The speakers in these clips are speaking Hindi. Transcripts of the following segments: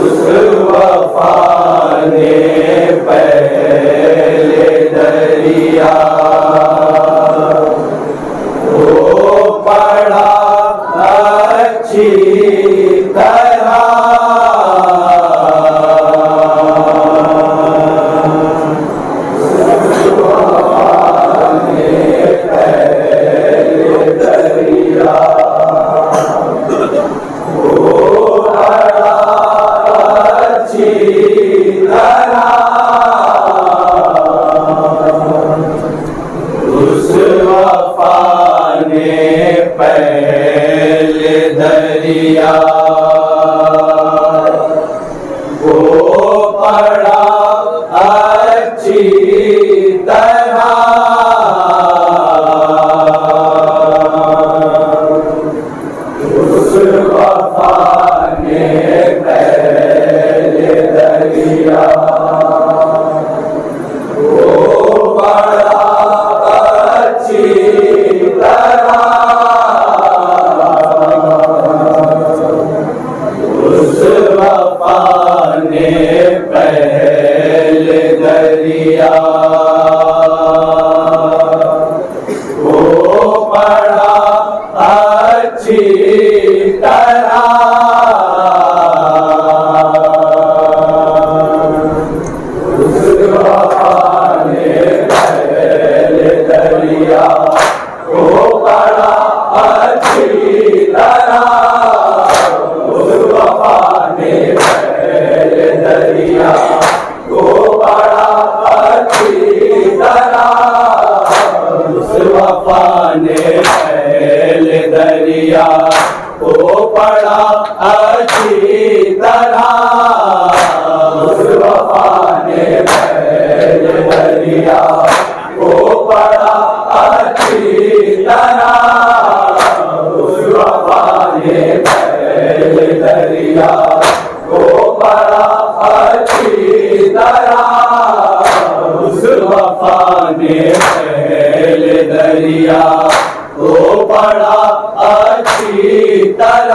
उस वफा ने पहले दरिया वो पड़ा अच्छी तरह। पहले दरिया वो पड़ा अच्छी तरह। उस वफा ने पहले दरिया वो पड़ा अच्छी तरह। पहले दरिया वो पड़ा अच्छी तरह। उस वफा ने पहले दरिया वो पड़ा अच्छी तरह। उस वफा ने पहले दरिया वो पड़ा अच्छी तरह। उस वफा ने पहले दरिया वो पड़ा अच्छी तरह। उस वफा ने पहले दरिया वो पड़ा अच्छी तरह। उस वफा ने पहले दरिया वो पड़ा अच्छी तरह। उस वफा ने पहले दरिया वो पड़ा अच्छी तरह।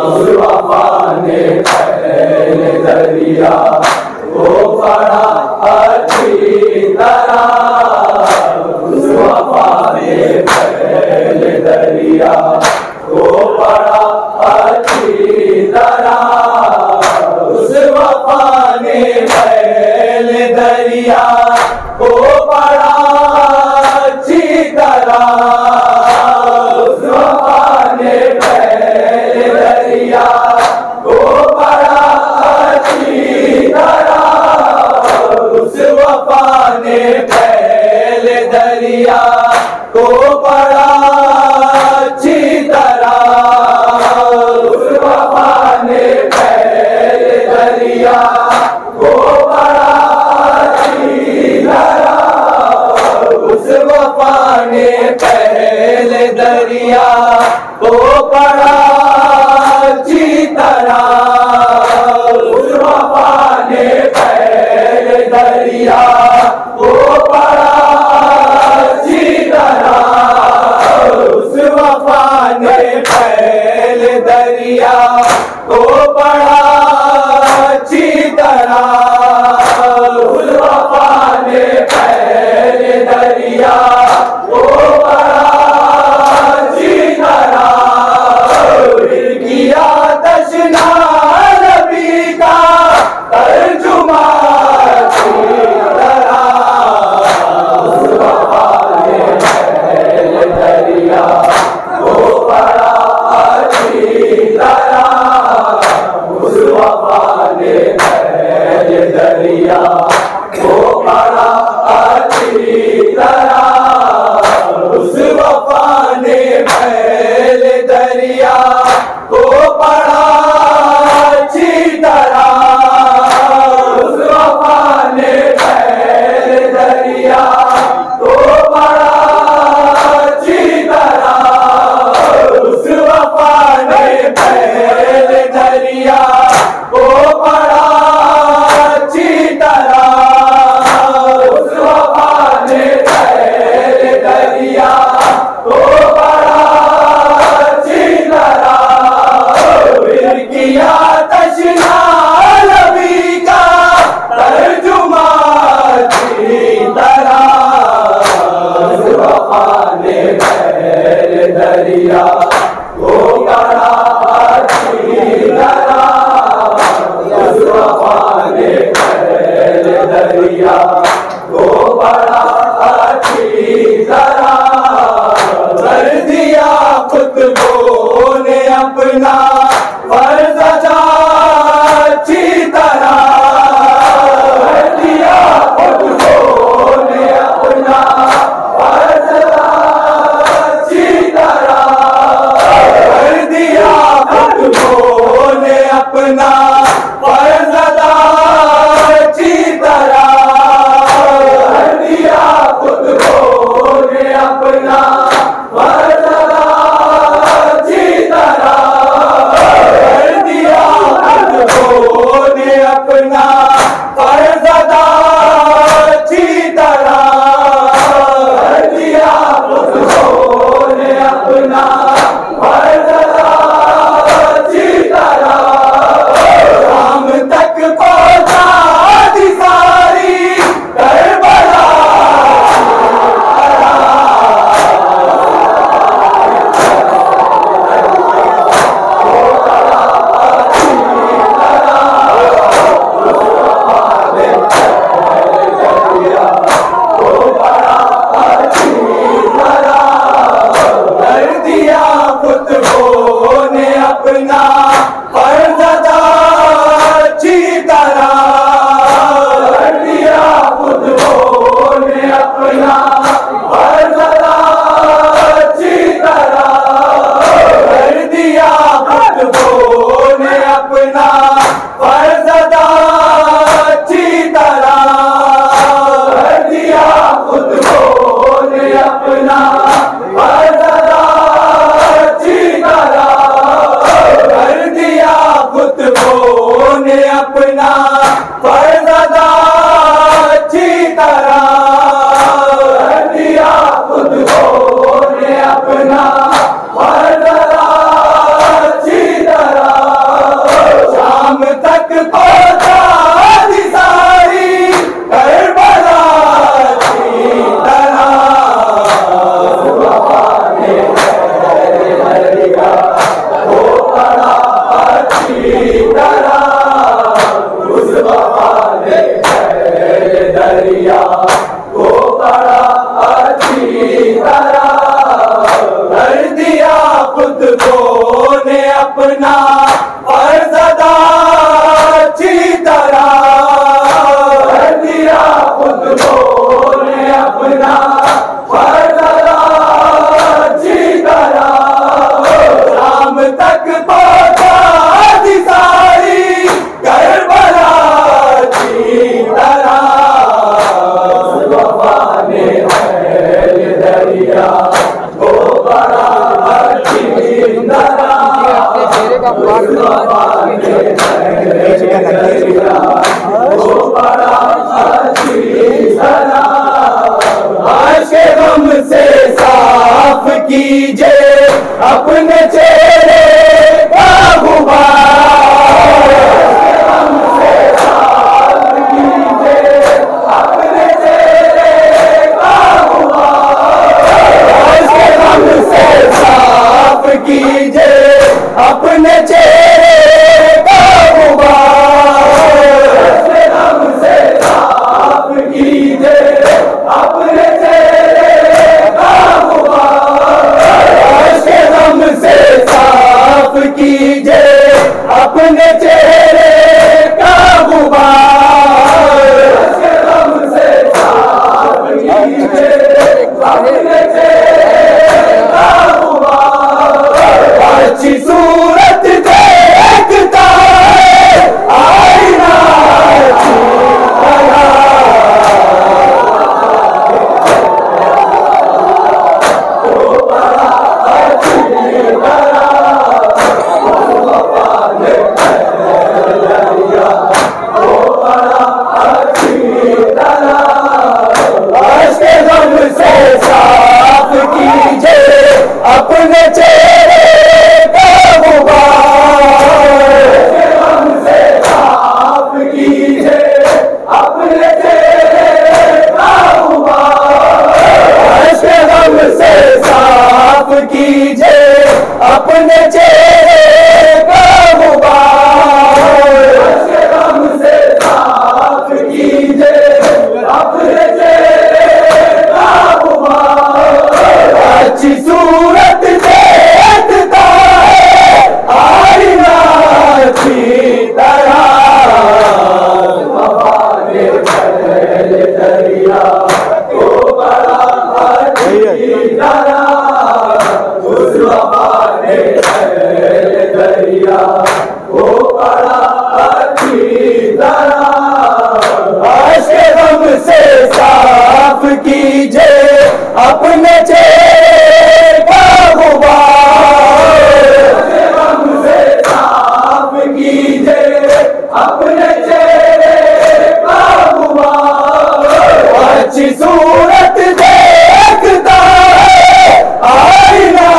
उस वफा ने पहले दरिया वो पड़ा अच्छी तरह। उस वफा ने पहले दरिया वो पड़ा अच्छी तरह। उस वफा ने पहले दरिया वो पड़ा अच्छी तरह। उस वफा ने पहले दरिया वो पड़ा अच्छी तरह। उस वफा ने पहले दरिया वो पड़ा अच्छी तरह। उस वफा ने पहले दरिया वो पड़ा अच्छी तरह। उस वफा ने पहले दरिया वो पड़ा अच्छी तरह। उस वफा ने पहले दरिया वो पड़ा अच्छी तरह। उस वफा ने पहले दरिया वो पड़ा अच्छी तरह। उस वफा ने पहले दरिया वो पड़ा अच्छी तरह। किया तशना नबी का तर्जुमा अच्छी तरह। उस वफा ने पहले दरिया वो पड़ा अच्छी तरह। अपना फर्ज अदा अच्छी तरह कर दिया खुद को ने अपना फर्ज अदा अच्छी तरह कर दिया खुद को ने अपना फर्ज अदा अच्छी तरह कर दिया खुद को ने अपना फर्ज अदा अच्छी तरह शाम तक पहुंचा दी सारी करबला कर दिया खुद को ने अपना फर्ज अदा अच्छी तरह कर दिया खुद को ने अपना फर्ज अदा अच्छी तरह कर दिया खुद को ने अपना फर्ज अदा अच्छी तरह कर दिया खुद को ने अपना फर्ज अदा अच्छी तरह कर दिया खुद को ने अपना फर्ज अदा अच्छी तरह कर दिया खुद को ने अपना फर्ज अदा अच्छी तरह शाम तक पहुंचा दी सारी करबला अच्छी तरह उस वफा ने दरिया को बड़ा अच्छी तरह कर दिया खुद को ने अपना फर्ज अदा अच्छी तरह कर दिया खुद को ने अपना फर्ज अदा अच्छी तरह शाम तक पहुंचा दी सारी करबला अच्छी तरह वफा ने दरिया को बड़ा अच्छी तरह वफा ने दरिया को बड़ा अच्छी तरह आशे गम से साफ कीजिए अपने चेहरे का गुबार गम से साफ कीजिए अपने चेहरे का गुबार गम से साफ कीजिए अपने चेहरे का गुबार गम से साफ कीजिए अपने चेहरे का गुबार गम से साफ कीजिए अपने चेहरे का गुबार गम से साफ कीजिए अपने चेहरे का गुबार अच्छी सूरत देखता है आईना अच्छी तरह अच्छी तरह साफ कीजिए अपने चेहरे का गुबार, हमसे साफ कीजिए अपने चेहरे का गुबार। अच्छी सूरत देखता है आईना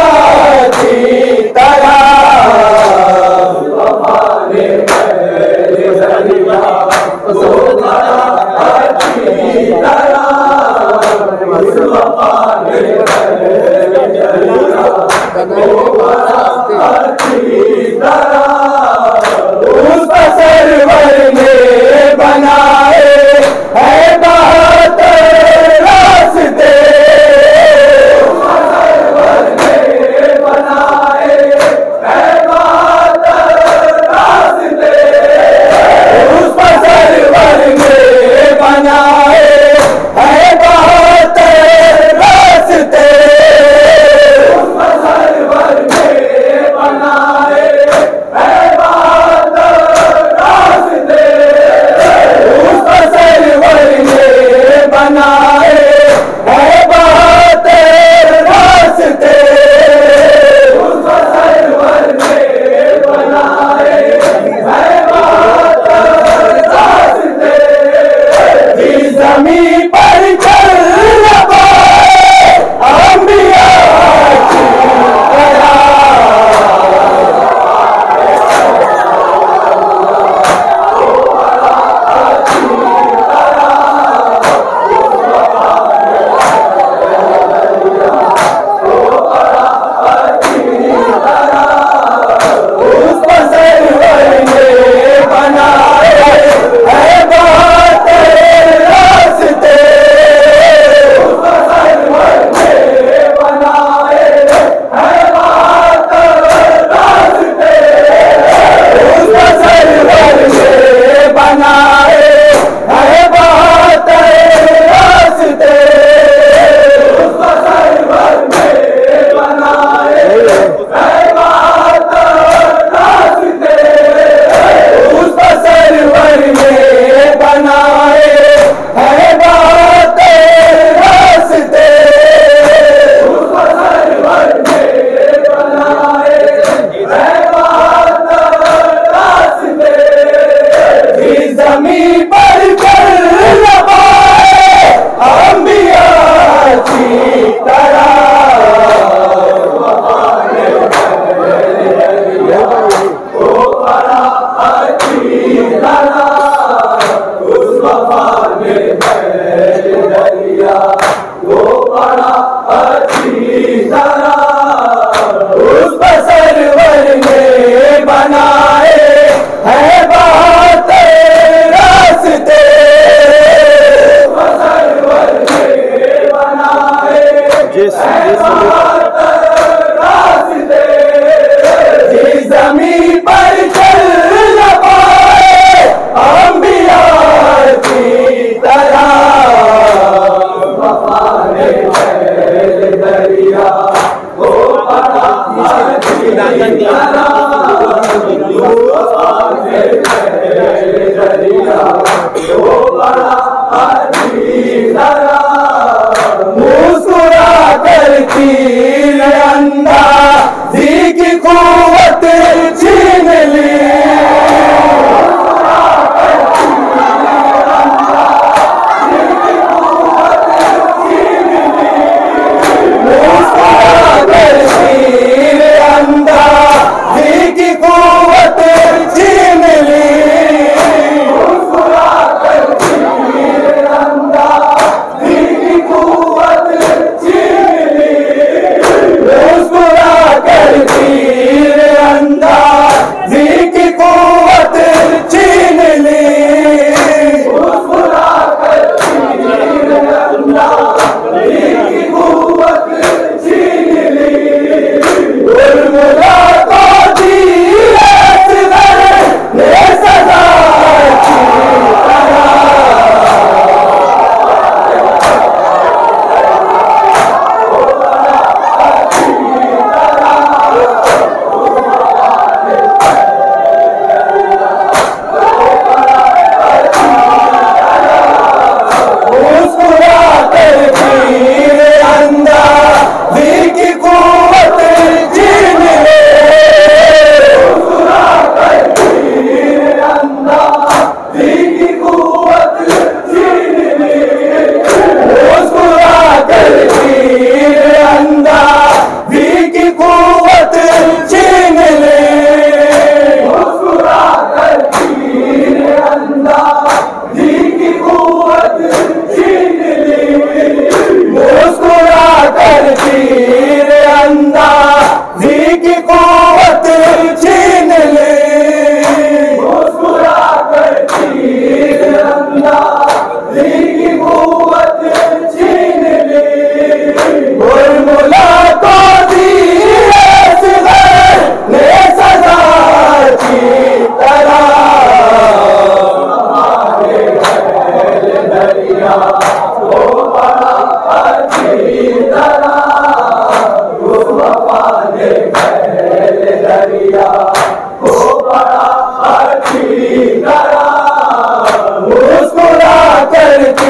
की तरह, उस सरवर ने बनाए है बहुत रास्ते, सरवर ने बनाए है बहुत रास्ते, उस सरवर ने बनाए है बहुत रास्ते, उस सरवर ने बनाए है बहुत रास्ते, उस सरवर ने बनाए है बहुत रास्ते, उस सरवर ने बनाए है बहुत रास्ते। जिस ज़मीन पर चल न पाए अंबिया की तरह, उस सरवर ने बनाए है बहुत रास्ते, उस सरवर ने बनाए है बहुत रास्ते, उस सरवर ने बनाए है बहुत रास्ते, उस सरवर ने बनाए है बहुत रास्ते, उस सरवर ने बनाए है बहुत रास्ते, उस सरवर ने बनाए है बहुत रास्ते। जिस ज़मीन पर चल न पाए अंबिया की तरह, वो बड़ा अच्छी तरह, उस वफा ने पहले दिया, वो बड़ा अच्छी तरह, उस सरवर ने बनाए है बहुत रास्ते, उस सरवर ने बनाए है बहुत रास्ते। जिस ज़मीन पर चल न पाए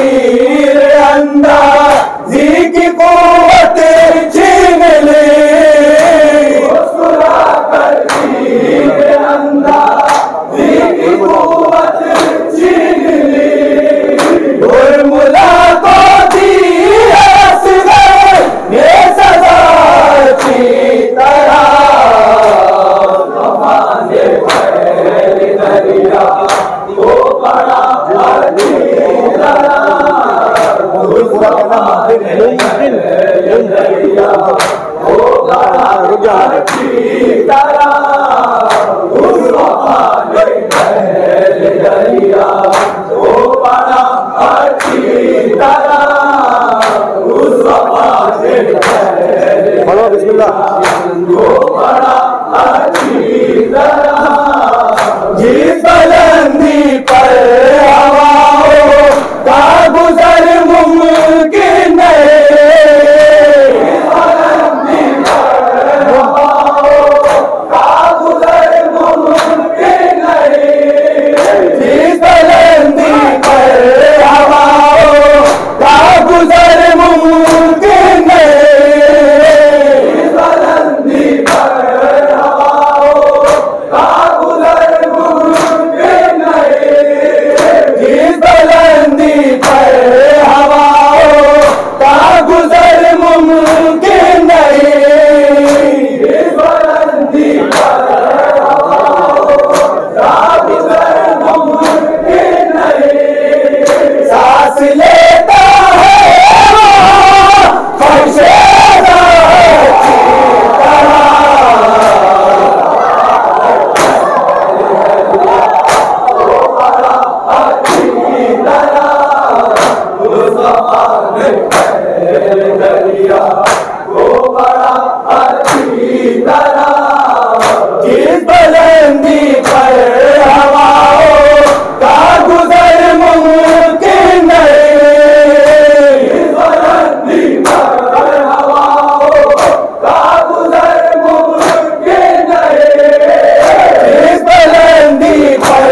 तीर अंदाजी की कुव्वत छीन ली, मुस्कुरा कर तीर अंदाजी की कुव्वत छीन ली, मुला को दी असगर ये सजा की तरह, ज़माने फैल दरिया वो बड़ा दरिया वो बड़ा उस ज़माने फैल दरिया वो बड़ा अच्छी तरह, उस ज़माने फैल दरिया वो बड़ा अच्छी तरह, जिस बुलंदी पर हवाओं का गुजर मुमकिन नहीं, जिस बुलंदी पर हवाओं का गुजर मुमकिन नहीं, जिस बुलंदी पर हवाओं का गुजर मुमकिन नहीं, जिस बुलंदी पर हवाओं का गुजर मुमकिन नहीं, जिस बुलंदी पर हवाओं का गुजर मुमकिन नहीं, जिस बुलंदी पर हवाओं का गुजर मुमकिन नहीं, सांस लेता है फर्शे दरिया वो बड़ा अच्छी तरह, जिस बुलंदी पर हवाओं का गुजर मुमकिन नहीं, जिस बुलंदी पर हवाओं का गुजर मुमकिन नहीं, जिस बुलंदी पर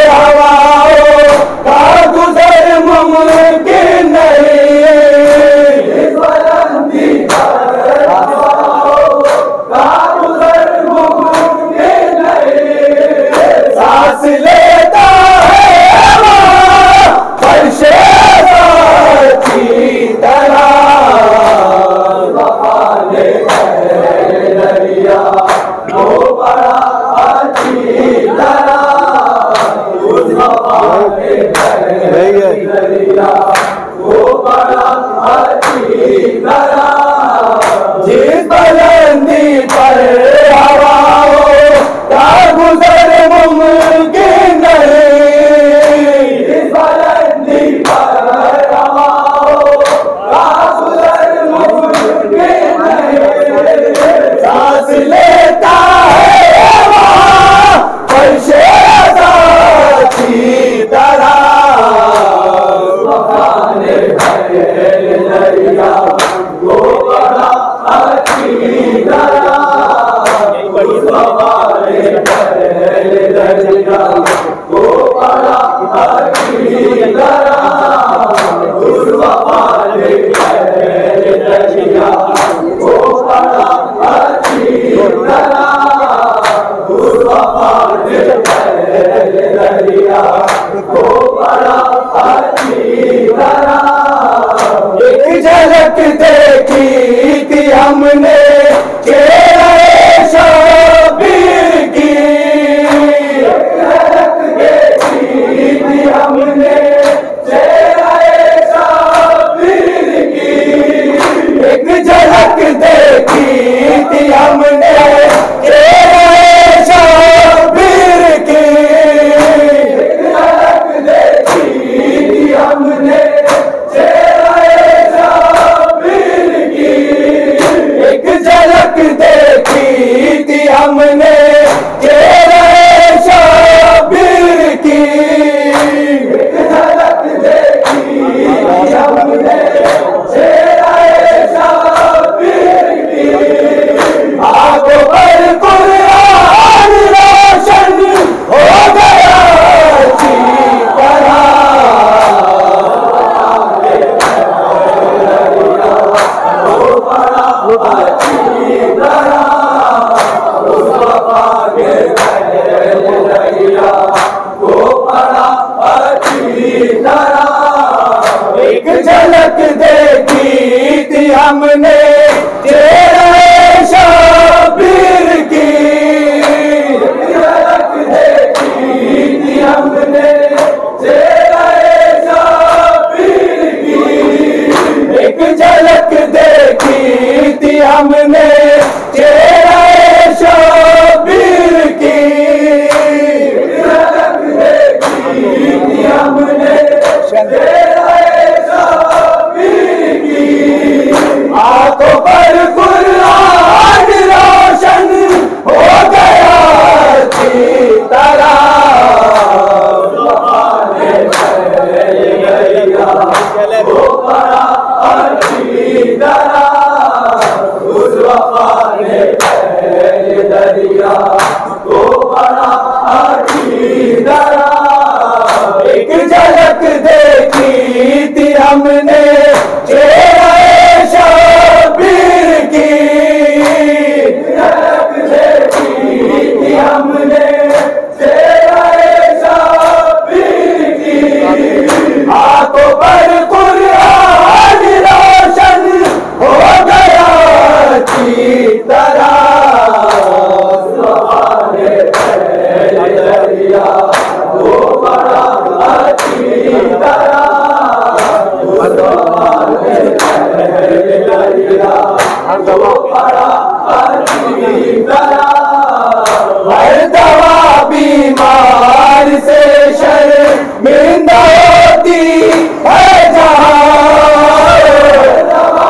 हवाओं का गुजर मुमकिन नहीं, जिस बुलंदी पर हवाओं का गुजर मुमकिन नहीं, सांस लेता है फर्शे की तरह, ज़माने फैल दरिया वो बड़ा अच्छी तरह, उस ज़माने फैल दरिया वो बड़ा अच्छी तरह, जिस बुलंदी पर हवाओं का गुजर मुमकिन नहीं, जिस बुलंदी पर हवाओं का गुजर मुमकिन नहीं, सांस लेता है फर्शे की तरह, ज़माने फैल दरिया वो बड़ा अच्छी तरह, उस ज़माने फैल दरिया वो बड़ा अच्छी तरह, उस ज़माने फैल दरिया वो बड़ा अच्छी तरह, उस ज़माने फैल दरिया वो बड़ा अच्छी तरह, एक झलक देखी थी हमने चेहरे शबीर की, एक झलक देखी थी हमने चेहरे शबीर की, एक झलक देखी थी हमने चेहरे शबीर की, एक झलक देखी थी हमने चेहरे शबीर की, हमने चेहरे शबीर की देखी थी हमने चेहरे शबीर की आंखों पर कुरान रोशन हो गया अच्छी तरह दरिया वो बड़ा अच्छी तरह हर दवा बीमार से शर्मिंदा होती है जहाँ दवा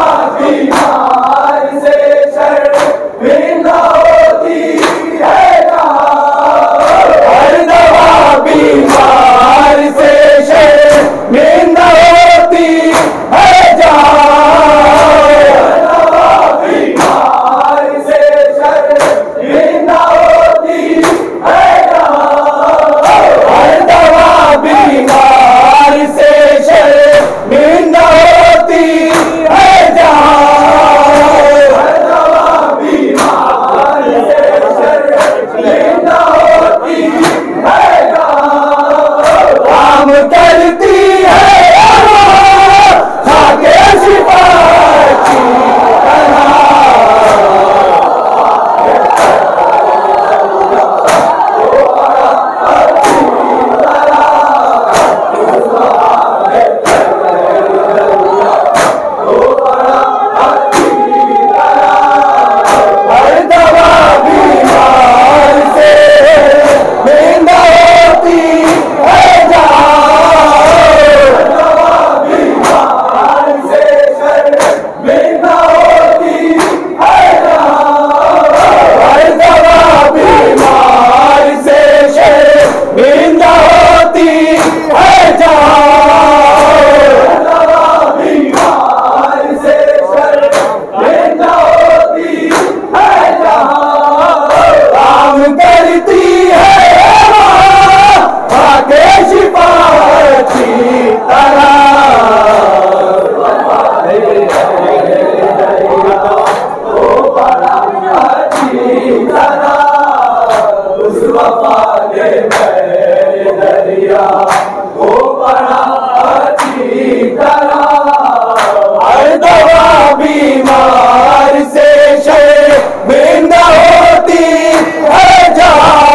बीमार से शर्मिंदा होती है जहाँ हर दवा बीमार से शर्मिंदा होती है जहाँ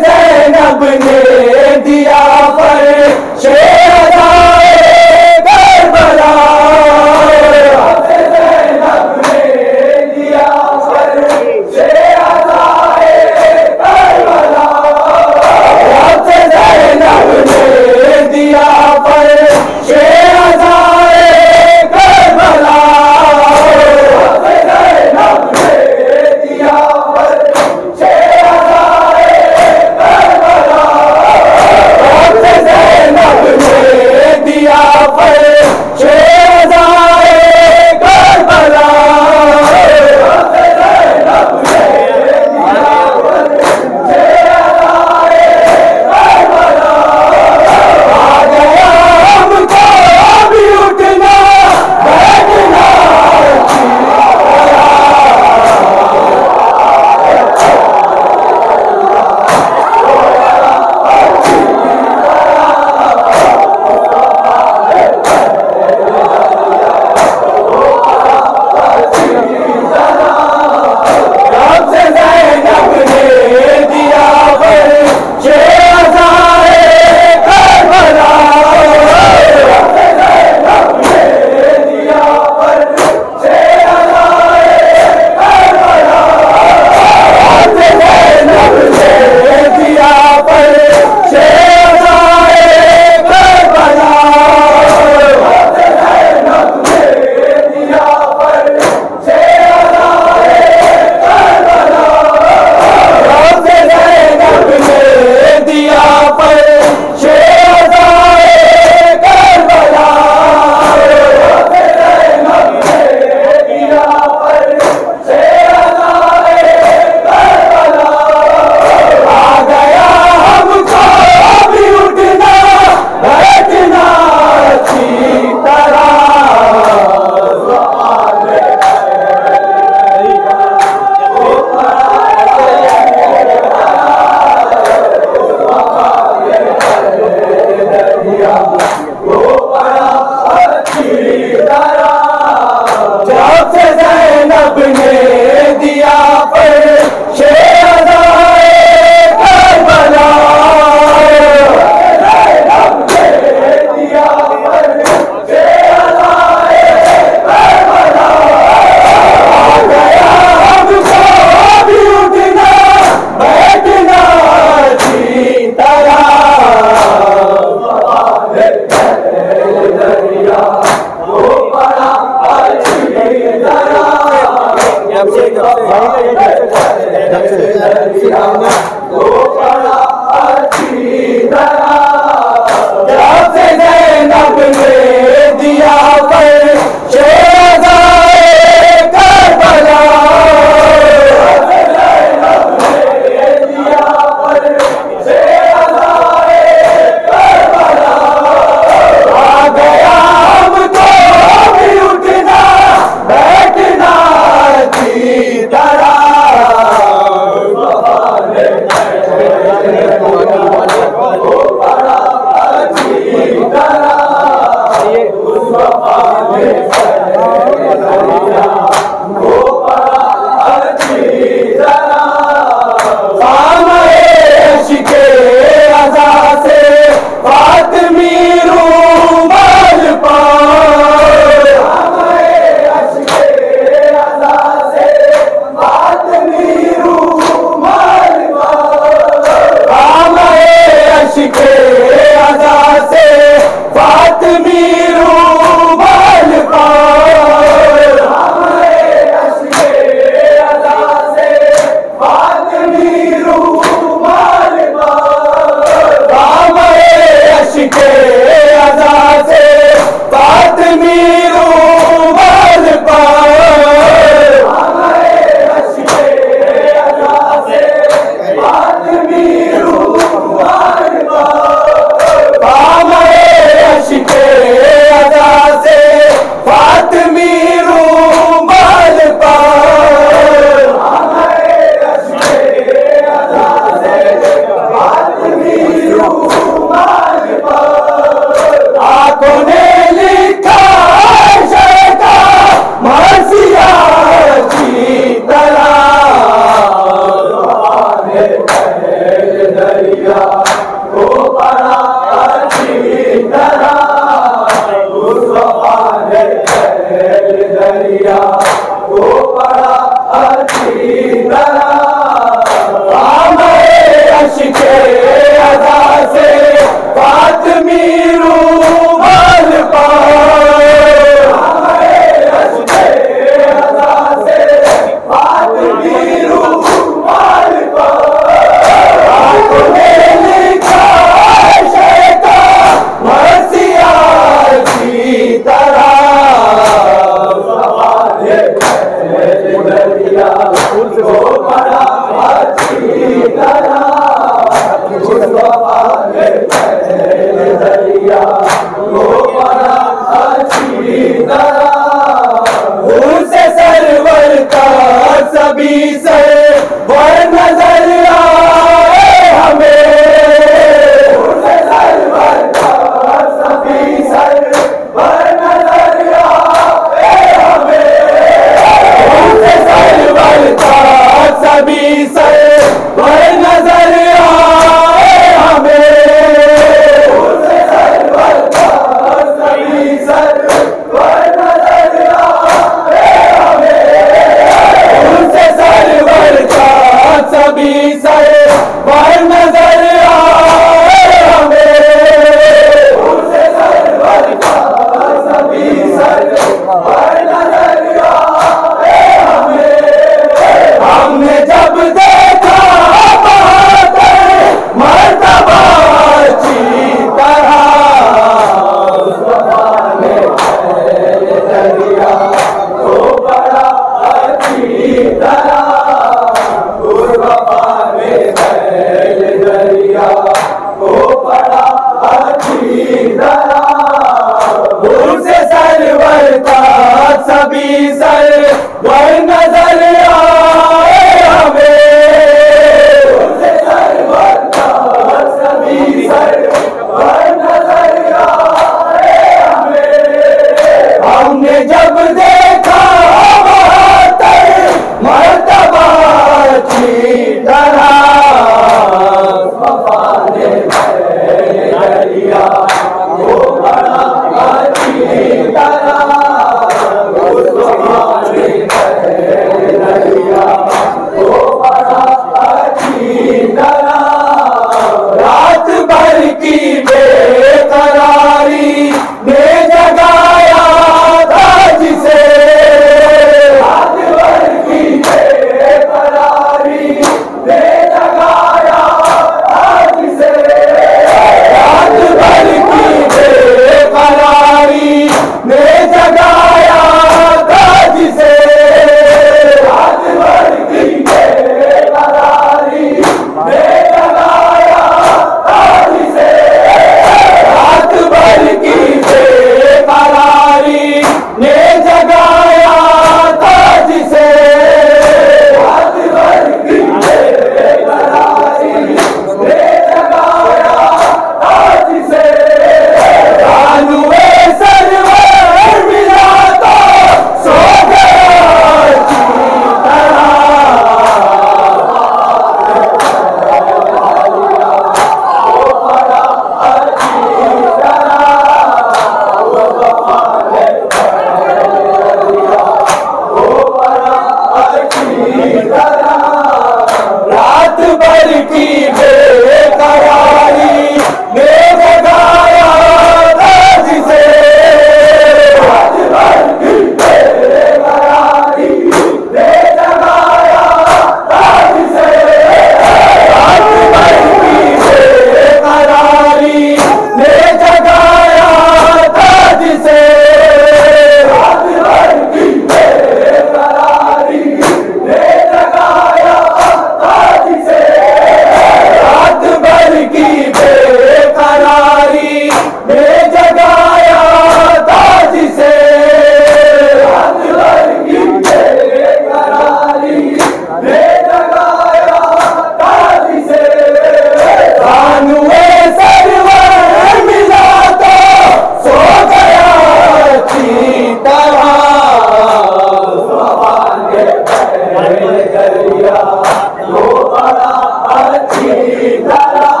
तरह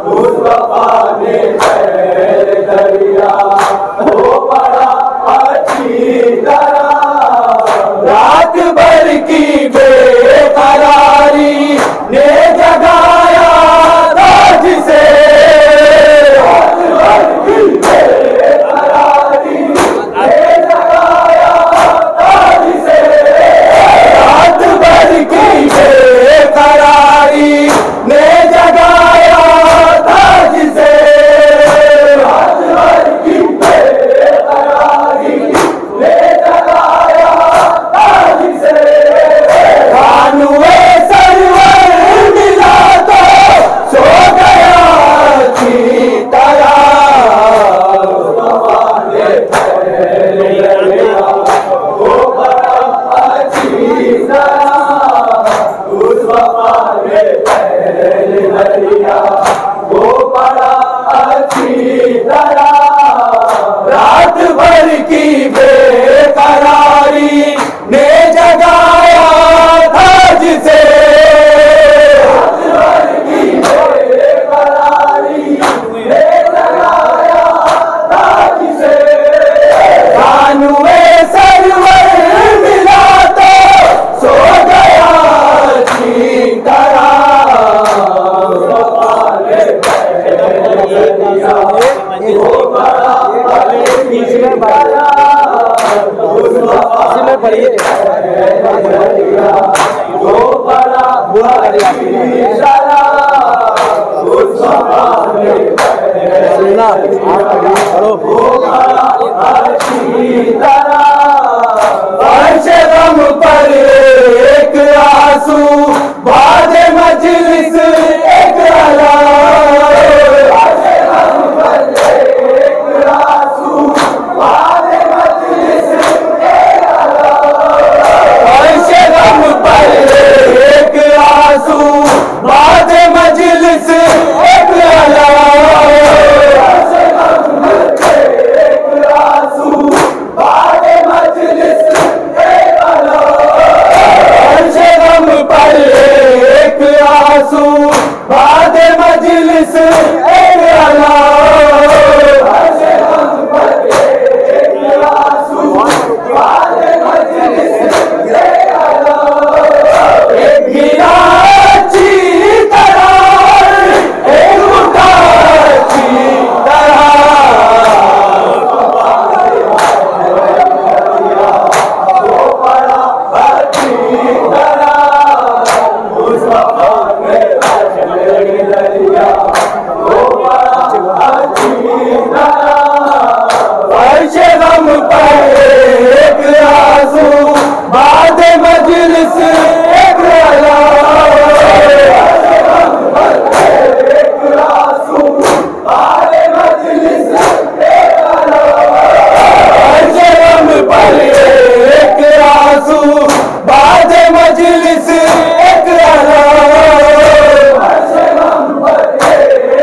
मुस्तफा ने पहले दरिया वो पड़ा अच्छी तरह। रात भर की बेकरारी ने जगाया था जिसे, रात भर की बेकरारी ने जगाया था जिसे, रात भर की बेकरारी ने जगाया था जिसे, रात भर की बेकरारी ने जगाया था जिसे। कानूए सरवर मिला तो सो गया अच्छी तरह। मुस्तफा ने पहले दरिया वो पड़ा अच्छी तरह। मुस्तफा ने पहले दरिया वो पड़ा अच्छी तरह। रात भर की बेकरारी ने जगाया था जिसे, रात भर की बेकरारी ने जगाया था जिसे। कानूए सरवर मिला तो सो गया अच्छी तरह। मुस्तफा ने पहले दरिया वो पड़ा अच्छी तरह। मुस्तफा ने पहले दरिया वो पड़ा अच्छी तरह। मुस्तफा ने पहले वो पड़ा अच्छी तरह। फर्श गम पर एक आंसू बाजे मजलिस एक अला। फर्श गम पर एक आंसू बाजे मजलिस एक अला। फर्श गम पर एक आंसू बाजे मजलिस एक अला। फर्श गम पर एक आंसू बाजे मजलिस एक अला। फर्श गम पर एक आंसू बाजे मजलिस एक अला। फर्श गम पर एक आंसू बाजे मजलिस एक अला। एक गिरा अच्छी तरह एक उठा अच्छी तरह। वो पड़ा अच्छी तरह। मुस्तफा ने पहले दरिया वो पड़ा अच्छी तरह। फर्श गम पर एक आंसू बाजे मजलिस एक अला। फर्श गम पर एक आंसू बाजे मजलिस एक अला। फर्श गम पर एक आंसू बाजे मजलिस एक अला। फर्श गम पर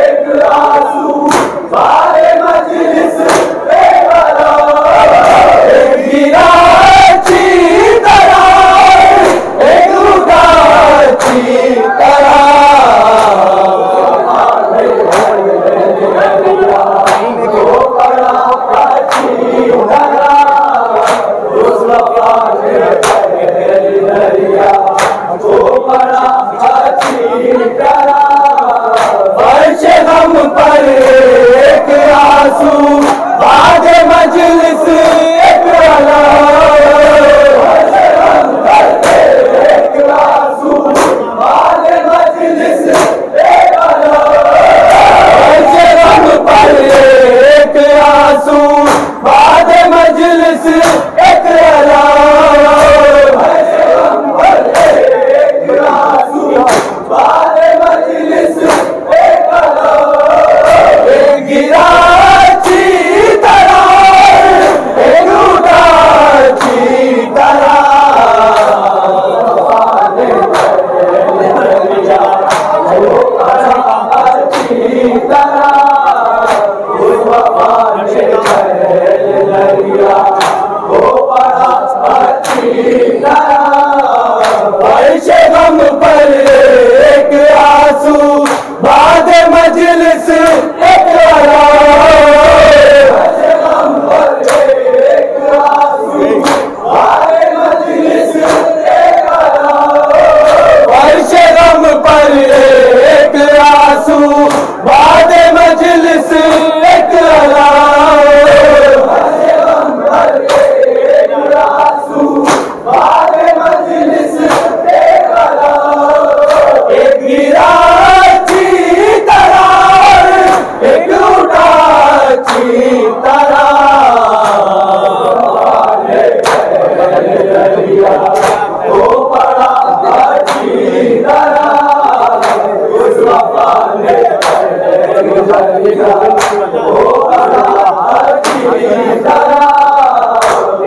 एक आंसू बाजे मजलिस एक अला। एक गिरा अच्छी तरह एक उठा अच्छी तरह। वो पड़ा अच्छी तरह। मुस्तफा ने पहले दरिया वो पड़ा अच्छी तरह। फर्श गम पर एक आंसू बाजे मजलिस एक अला। फर्श गम पर एक आंसू बाजे मजलिस एक अला। फर्श गम पर एक आंसू बाजे मजलिस एक अला। फर्श गम पर एक आंसू बाजे मजलिस एक अला। एक गिरा अच्छी तरह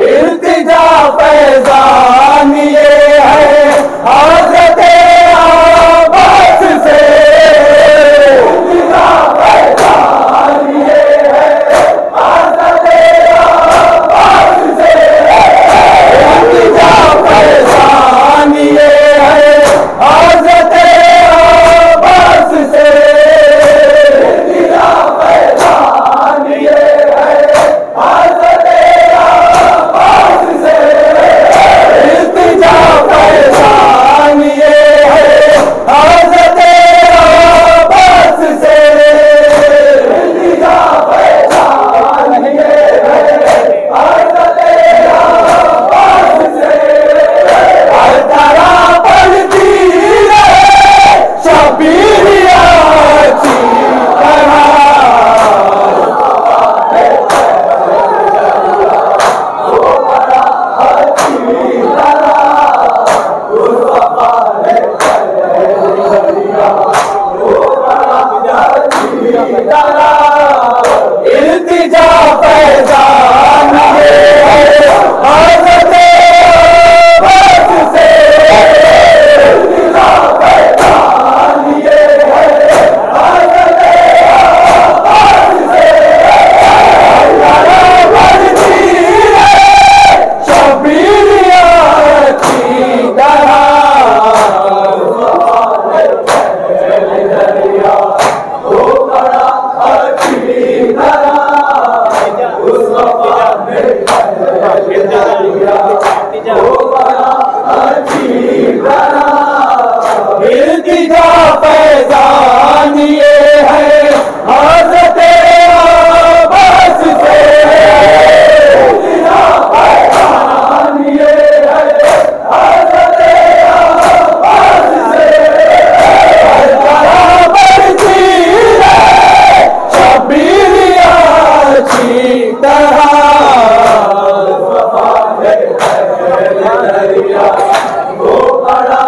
इल्तिजा फैजान ये है हज़रत अब्बास से, इल्तिजा फैजान ये है हज़रत अब्बास से, इल्तिजा फैजान ये है हज़रत अब्बास से, इल्तिजा फैजान ये है हज़रत अब्बास से, इल्तिजा फैजान ये है हज़रत अब्बास से, इल्तिजा फैजान ये है हज़रत अब्बास से, हर तरह पढ़ती रहे शबीरिया की तरह, इल्तिजा फैजान ये है हज़रत अब्बास से, इल्तिजा फैजान ये है हज़रत अब्बास से, हर बढ़ती रहे शबीरिया की तरह, इल्तिजा फैजान ये है हज़रत अब्बास से, इल्तिजा फैजान ये है हज़रत अब्बास से, हर तरह बढ़ती रहे शबीरिया की तरह, वो बड़ा